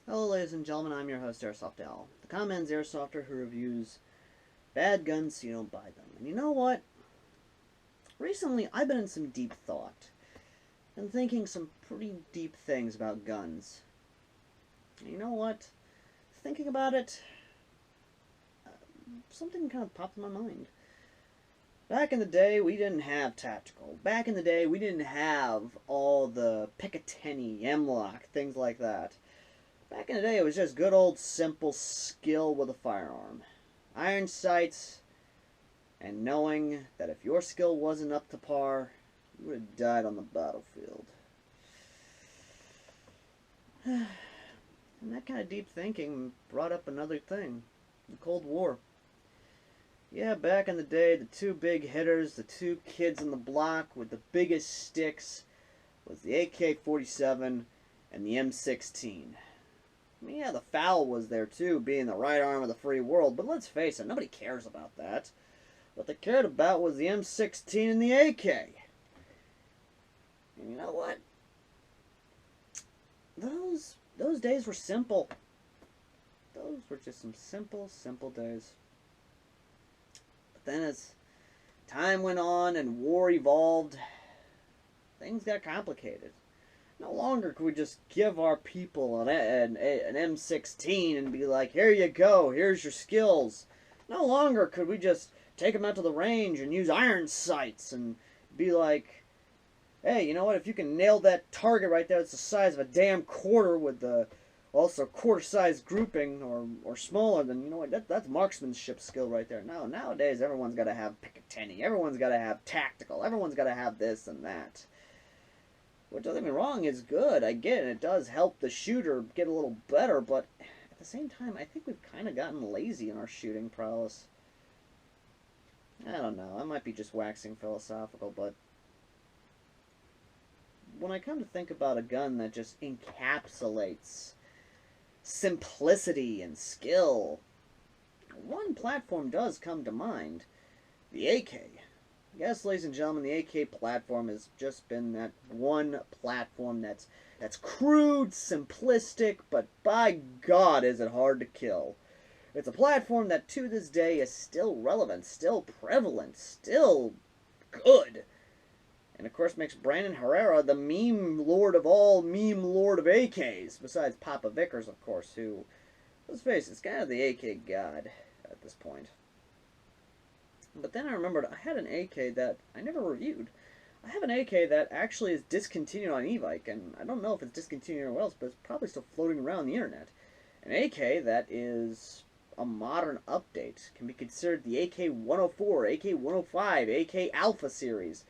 Hello ladies and gentlemen, I'm your host AirsoftAL. The comments Airsofter who reviews bad guns so you don't buy them. And you know what? Recently I've been in some deep thought and thinking some pretty deep things about guns. And you know what? Thinking about it, something kind of popped in my mind. Back in the day, we didn't have tactical. Back in the day, we didn't have all the Picatinny, M-Lock, things like that. Back in the day, it was just good old simple skill with a firearm. Iron sights, and knowing that if your skill wasn't up to par, you would have died on the battlefield. And that kind of deep thinking brought up another thing, the Cold War. Yeah, back in the day, the two big hitters, the two kids on the block with the biggest sticks, was the AK-47 and the M16. I mean, yeah, the FAL was there too, being the right arm of the free world, but let's face it, nobody cares about that. What they cared about was the M16 and the AK. And you know what? Those days were simple. Those were just some simple days. But then as time went on and war evolved, things got complicated. No longer could we just give our people an M16 and be like, here you go, here's your skills. No longer could we just take them out to the range and use iron sights and be like, hey, you know what, if you can nail that target right there, it's the size of a damn quarter with the also quarter-size grouping or smaller, then you know what, that's marksmanship skill right there. No, nowadays everyone's got to have Picatinny, everyone's got to have tactical, everyone's got to have this and that. Which, don't get me wrong, is good. I get it. It does help the shooter get a little better, but at the same time, I think we've kind of gotten lazy in our shooting prowess. I don't know. I might be just waxing philosophical, but when I come to think about a gun that just encapsulates simplicity and skill, one platform does come to mind. The AK. Yes, ladies and gentlemen, the AK platform has just been that one platform that's crude, simplistic, but by God is it hard to kill. It's a platform that to this day is still relevant, still prevalent, still good. And of course makes Brandon Herrera the meme lord of all meme lord of AKs, besides Papa Vickers, of course, who, let's face it, is kind of the AK god at this point. But then I remembered I had an AK that I never reviewed. I have an AK that actually is discontinued on eBike, and I don't know if it's discontinued anywhere else, but it's probably still floating around the internet. An AK that is a modern update, can be considered the AK-104, AK-105, AK Alpha series.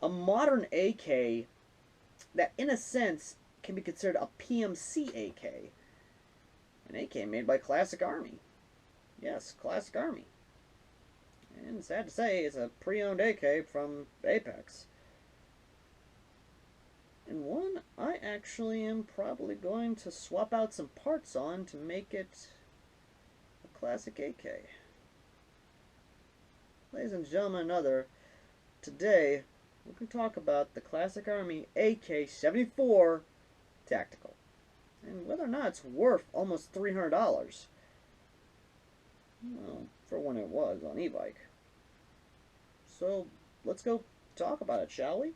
A modern AK that, in a sense, can be considered a PMC AK. An AK made by Classic Army. Yes, Classic Army. And sad to say, it's a pre-owned AK from Apex. And one I actually am probably going to swap out some parts on to make it a classic AK. Ladies and gentlemen, today we can talk about the Classic Army AK74 Tactical. And whether or not it's worth almost $300. Well, for when it was on e-bike. So, let's go talk about it, shall we?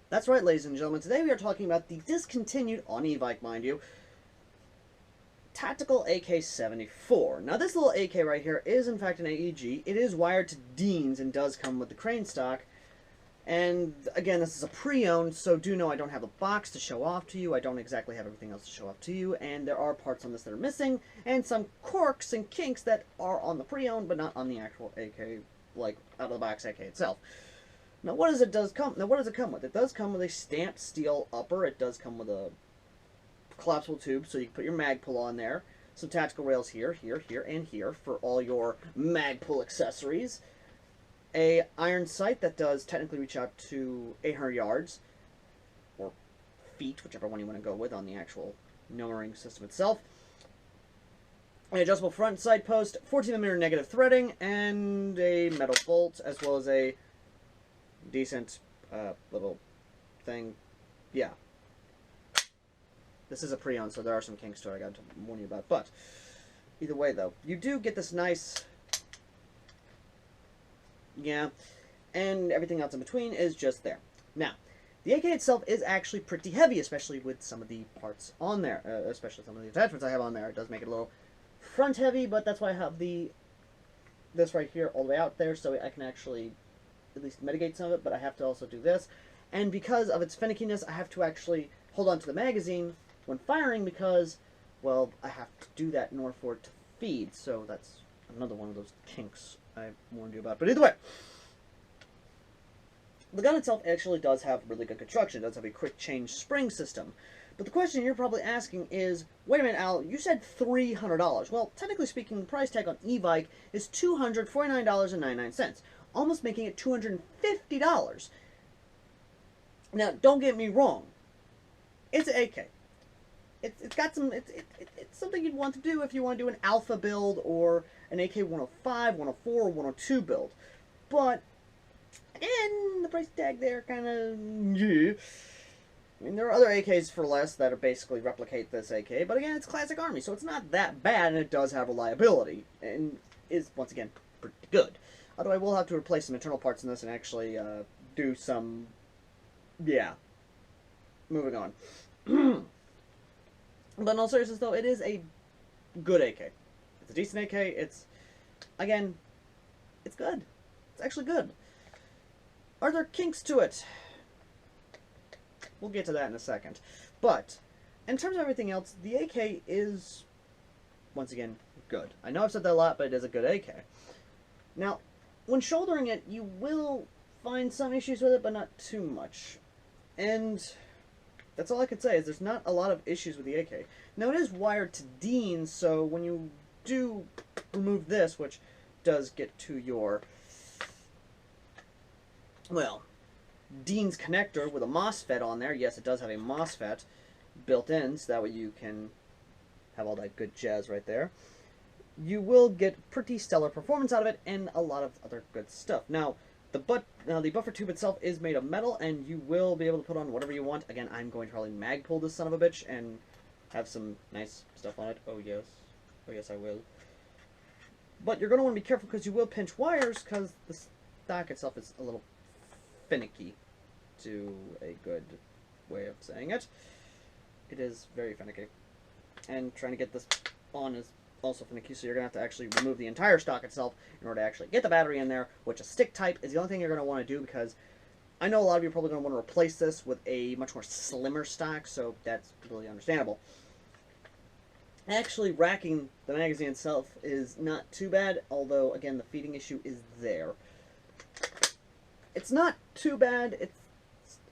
That's right, ladies and gentlemen. Today we are talking about the discontinued, on e-bike mind you, Tactical AK74. Now this little AK right here is in fact an AEG. It is wired to Dean's and does come with the crane stock. And again, this is a pre-owned, so do know I don't have a box to show off to you. I don't exactly have everything else to show off to you, and there are parts on this that are missing, and some quirks and kinks that are on the pre-owned, but not on the actual AK, like out-of-the-box AK itself. Now, what does it come with? It does come with a stamped steel upper. It does come with a collapsible tube, so you can put your mag pull on there. Some tactical rails here, here, here, and here for all your mag pull accessories. A iron sight that does technically reach out to 800 yards, or feet, whichever one you want to go with on the actual numbering system itself. An adjustable front and side post, 14mm negative threading, and a metal bolt, as well as a decent little thing. Yeah. This is a pre-owned, so there are some kinks to it I got to warn you about. But either way, though, you do get this nice, yeah, and everything else in between is just there. Now, the AK itself is actually pretty heavy, especially with some of the parts on there, especially some of the attachments I have on there. It does make it a little front heavy, but that's why I have this right here all the way out there, so I can actually at least mitigate some of it, but I have to also do this. And because of its finickiness, I have to actually hold on to the magazine when firing because, well, I have to do that in order for it to feed, so that's another one of those kinks I warned you about. But either way, the gun itself actually does have really good construction. It does have a quick change spring system. But the question you're probably asking is, wait a minute, Al, you said $300. Well, technically speaking, the price tag on e-bike is $249.99, almost making it $250. Now, don't get me wrong. It's an AK. It's got some. It's something you'd want to do if you want to do an alpha build or an AK 105, 104, or 102 build. But again, the price tag there kind of. Yeah. I mean, there are other AKs for less that are basically replicate this AK, but again, it's Classic Army, so it's not that bad, and it does have reliability, and is, once again, pretty good. Although I will have to replace some internal parts in this and actually do some, yeah, moving on. But in all seriousness, though, it is a good AK. It's a decent AK, it's, again, it's good. It's actually good. Are there kinks to it? We'll get to that in a second. But, in terms of everything else, the AK is, once again, good. I know I've said that a lot, but it is a good AK. Now, when shouldering it, you will find some issues with it, but not too much. And that's all I could say, is there's not a lot of issues with the AK. Now, it is wired to DIN, so when you do remove this, which does get to your, well, DIN's connector with a MOSFET on there. Yes, it does have a MOSFET built in, so that way you can have all that good jazz right there. You will get pretty stellar performance out of it and a lot of other good stuff. Now, the buffer tube itself is made of metal, and you will be able to put on whatever you want. Again, I'm going to probably mag pull this son of a bitch and have some nice stuff on it. Oh yes. Oh yes, I will. But you're going to want to be careful because you will pinch wires, because the stock itself is a little finicky, to a good way of saying it. It is very finicky. And trying to get this on is also finicky, so you're going to have to actually remove the entire stock itself in order to actually get the battery in there, which a stick type is the only thing you're going to want to do, because I know a lot of you are probably going to want to replace this with a much more slimmer stock, so that's completely understandable. Actually, racking the magazine itself is not too bad, although, again, the feeding issue is there. It's not too bad.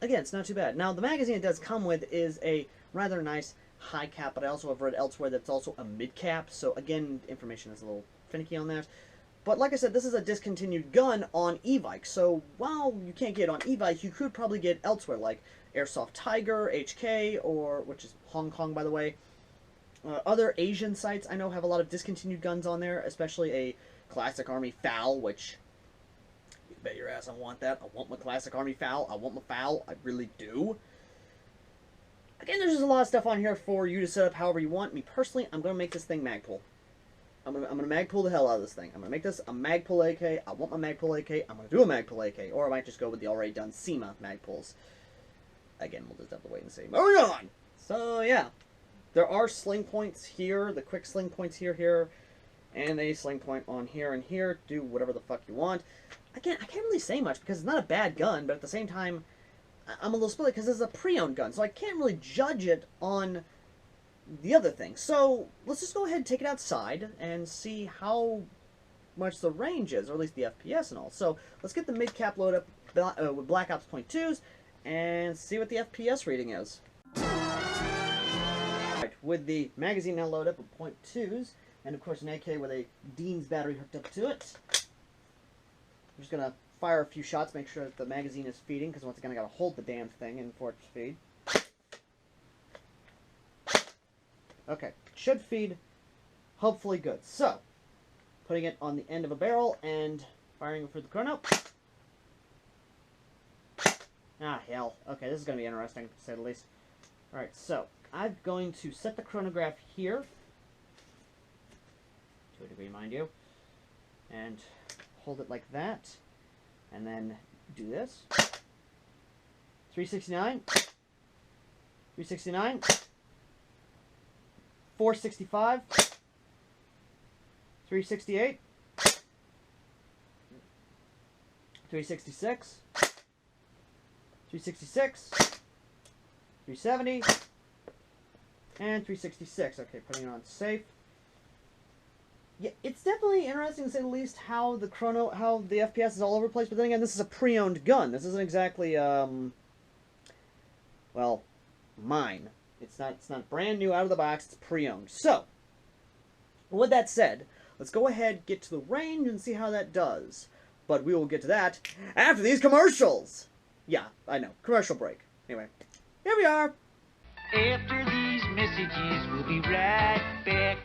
It's not too bad. Now, the magazine it does come with is a rather nice high cap, but I also have read elsewhere that it's also a mid cap, so again, information is a little finicky on that. But like I said, this is a discontinued gun on e-bike, so while you can't get it on e-bike, you could probably get elsewhere, like Airsoft Tiger, HK, or, which is Hong Kong, by the way. Other Asian sites I know have a lot of discontinued guns on there, especially a Classic Army FAL, which, you bet your ass I want that. I want my Classic Army FAL. I want my FAL. I really do. Again, there's just a lot of stuff on here for you to set up however you want. Me personally, I'm going to make this thing Magpul. I'm gonna Magpul the hell out of this thing. I'm going to make this a Magpul AK. I want my Magpul AK. I'm going to do a Magpul AK. Or I might just go with the already done SEMA Magpuls. Again, we'll just have to wait and see. Moving on! So, yeah. There are sling points here. The quick sling points here, and a sling point on here and here. Do whatever the fuck you want. Again, I can't really say much because it's not a bad gun, but at the same time, I'm a little split because this is a pre-owned gun, so I can't really judge it on the other thing. So let's just go ahead and take it outside and see how much the range is, or at least the FPS and all. So let's get the mid-cap load up with Black Ops .2s and see what the FPS reading is. Right, with the magazine now loaded up with .2s, and of course an AK with a DIN's battery hooked up to it. I'm just going to fire a few shots, make sure that the magazine is feeding, because once again I got to hold the damn thing in for it to feed. Okay, should feed, hopefully good. So, putting it on the end of a barrel and firing for the chrono. Ah, hell. Okay, this is going to be interesting, to say the least. Alright, so, I'm going to set the chronograph here, to a degree, mind you, and hold it like that, and then do this. 369, 369, 465, 368, 366, 366, 370, and 366. Okay, putting it on safe. Yeah, it's definitely interesting to say the least how the FPS is all over the place. But then again, this is a pre-owned gun. This isn't exactly well, mine. It's not brand new out of the box. It's pre-owned. So, with that said, let's go ahead, get to the range, and see how that does. But we will get to that after these commercials. Yeah, I know. Commercial break. Anyway, here we are. After these messages, we'll be right back.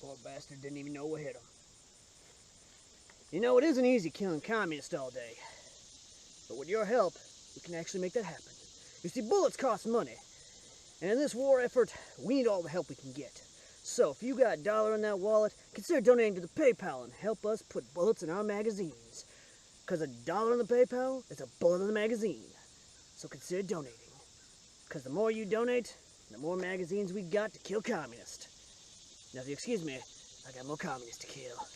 Poor bastard didn't even know what hit him. You know, it isn't easy killing communists all day. But with your help, we can actually make that happen. You see, bullets cost money. And in this war effort, we need all the help we can get. So if you got $1 in that wallet, consider donating to the PayPal and help us put bullets in our magazines. Because $1 in the PayPal is a bullet in the magazine. So consider donating. Because the more you donate, the more magazines we got to kill communists. Now, if you excuse me, I got more communists to kill.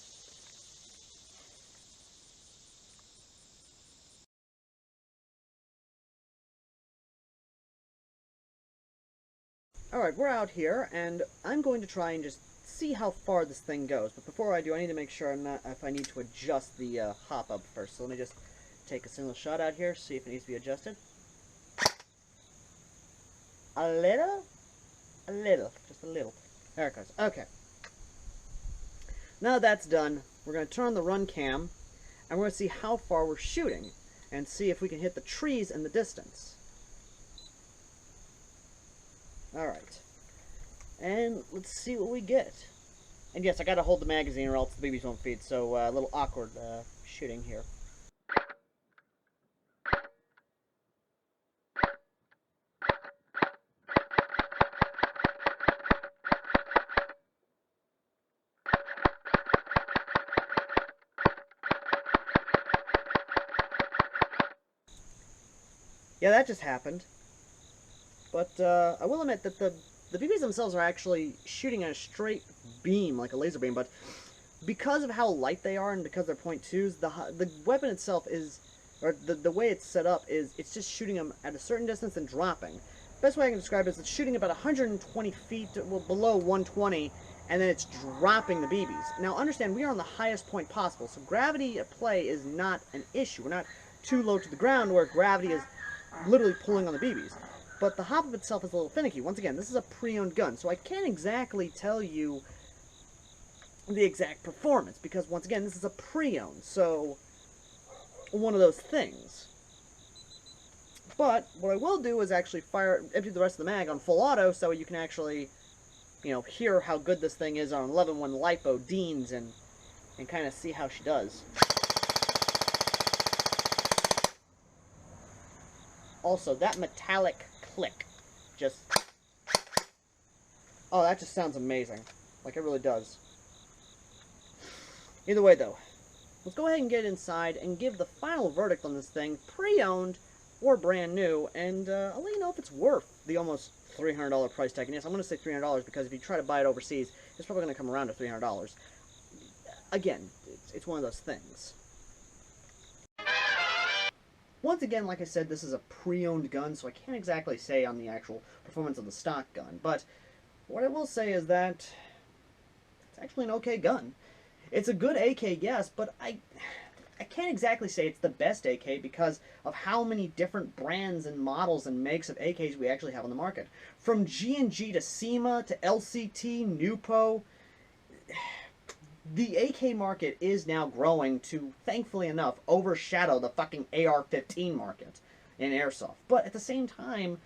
Alright, we're out here, and I'm going to try and just see how far this thing goes. But before I do, I need to make sure if I need to adjust the hop-up first. So let me just take a single shot out here, see if it needs to be adjusted. A little? A little. Just a little. There it goes. Okay. Now that's done, we're going to turn on the run cam, and we're going to see how far we're shooting, and see if we can hit the trees in the distance. Alright. And let's see what we get. And yes, I gotta hold the magazine or else the babies won't feed, so a little awkward shooting here. Yeah, that just happened. But I will admit that the BBs themselves are actually shooting at a straight beam, like a laser beam, but because of how light they are and because they're .2s, the weapon itself is, or the way it's set up is, it's just shooting them at a certain distance and dropping. Best way I can describe it is it's shooting about 120 feet, well, below 120, and then it's dropping the BBs. Now understand, we are on the highest point possible, so gravity at play is not an issue. We're not too low to the ground where gravity is literally pulling on the BBs. But the hop-up itself is a little finicky. Once again, this is a pre-owned gun, so I can't exactly tell you the exact performance, because once again, this is a pre-owned, so one of those things. But what I will do is actually empty the rest of the mag on full auto, so you can actually, you know, hear how good this thing is on 11.1 LiPo Deans and kind of see how she does. Also, that metallic click, just, oh, that just sounds amazing. Like, it really does. Either way, though, let's go ahead and get inside and give the final verdict on this thing, pre-owned or brand new, and I'll let you know if it's worth the almost $300 price tag. And yes, I'm going to say $300 because if you try to buy it overseas, it's probably going to come around to $300. Again, it's one of those things. Once again, like I said, this is a pre-owned gun, so I can't exactly say on the actual performance of the stock gun. But what I will say is that it's actually an okay gun. It's a good AK, yes, but I can't exactly say it's the best AK because of how many different brands and models and makes of AKs we actually have on the market. From G&G to SEMA to LCT, NUPO, the AK market is now growing to, thankfully enough, overshadow the fucking AR-15 market in airsoft. But at the same time,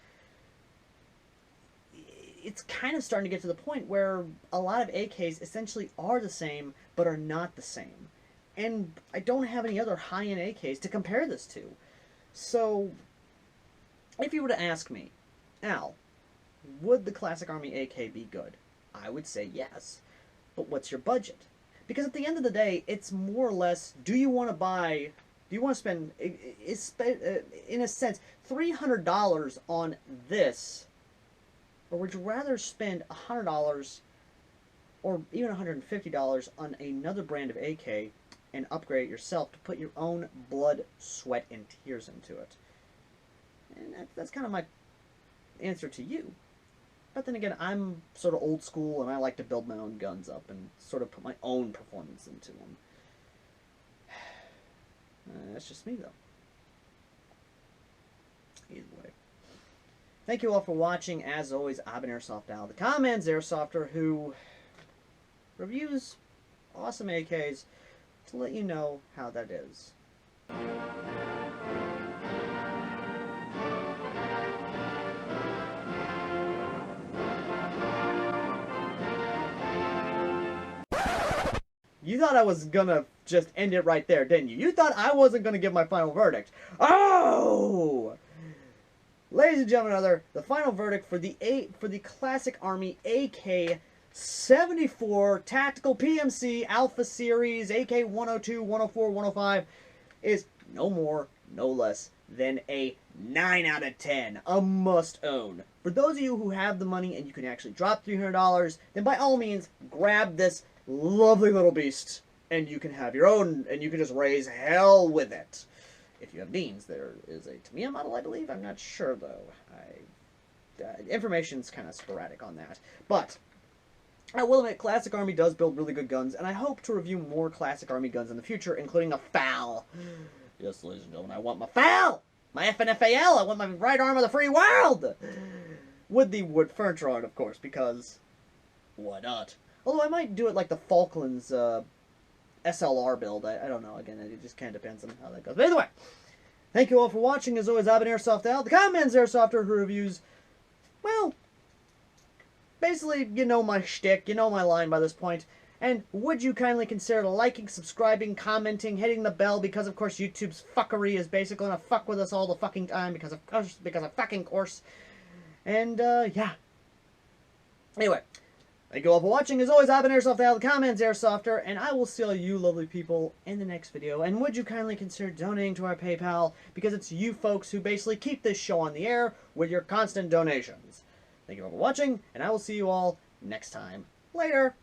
it's kind of starting to get to the point where a lot of AKs essentially are the same, but are not the same. And I don't have any other high-end AKs to compare this to. So, if you were to ask me, Al, would the Classic Army AK be good? I would say yes. But what's your budget? Because at the end of the day, it's more or less, do you want to spend, in a sense, $300 on this, or would you rather spend $100 or even $150 on another brand of AK and upgrade it yourself to put your own blood, sweat, and tears into it? And that's kind of my answer to you. But then again, I'm sort of old school, and I like to build my own guns up and sort of put my own performance into them. That's just me, though. Either way. Thank you all for watching. As always, I've been AirsoftAL, the Command's Airsofter, who reviews awesome AKs to let you know how that is. You thought I was gonna just end it right there, didn't you? You thought I wasn't gonna give my final verdict. Oh! Ladies and gentlemen, the final verdict for the Classic Army AK74 Tactical PMC Alpha Series AK 102, 104, 105 is no more, no less than a 9 out of 10. A must own. For those of you who have the money and you can actually drop $300, then by all means, grab this lovely little beast and you can have your own, and you can just raise hell with it. If you have means, there is a Tamiya model, I believe. I'm not sure, though. Information's kind of sporadic on that. But I will admit, Classic Army does build really good guns, and I hope to review more Classic Army guns in the future, including a FAL. Yes, ladies and gentlemen, I want my FAL! My FNFAL! I want my right arm of the free world! With the wood furniture on it, of course, because why not? Although I might do it like the Falklands SLR build. I don't know. Again, it just kind of depends on how that goes. But either way, thank you all for watching. As always, I've been AirsoftAL, the Command's Airsofter, who reviews, well, basically, you know my shtick, you know my line by this point. And would you kindly consider liking, subscribing, commenting, hitting the bell, because of course YouTube's fuckery is basically gonna fuck with us all the fucking time, because of fucking course. And, yeah. Anyway, thank you all for watching. As always, I've been AirsoftAL, the Command's Airsofter, and I will see all you lovely people in the next video. And would you kindly consider donating to our PayPal, because it's you folks who basically keep this show on the air with your constant donations. Thank you all for watching, and I will see you all next time. Later!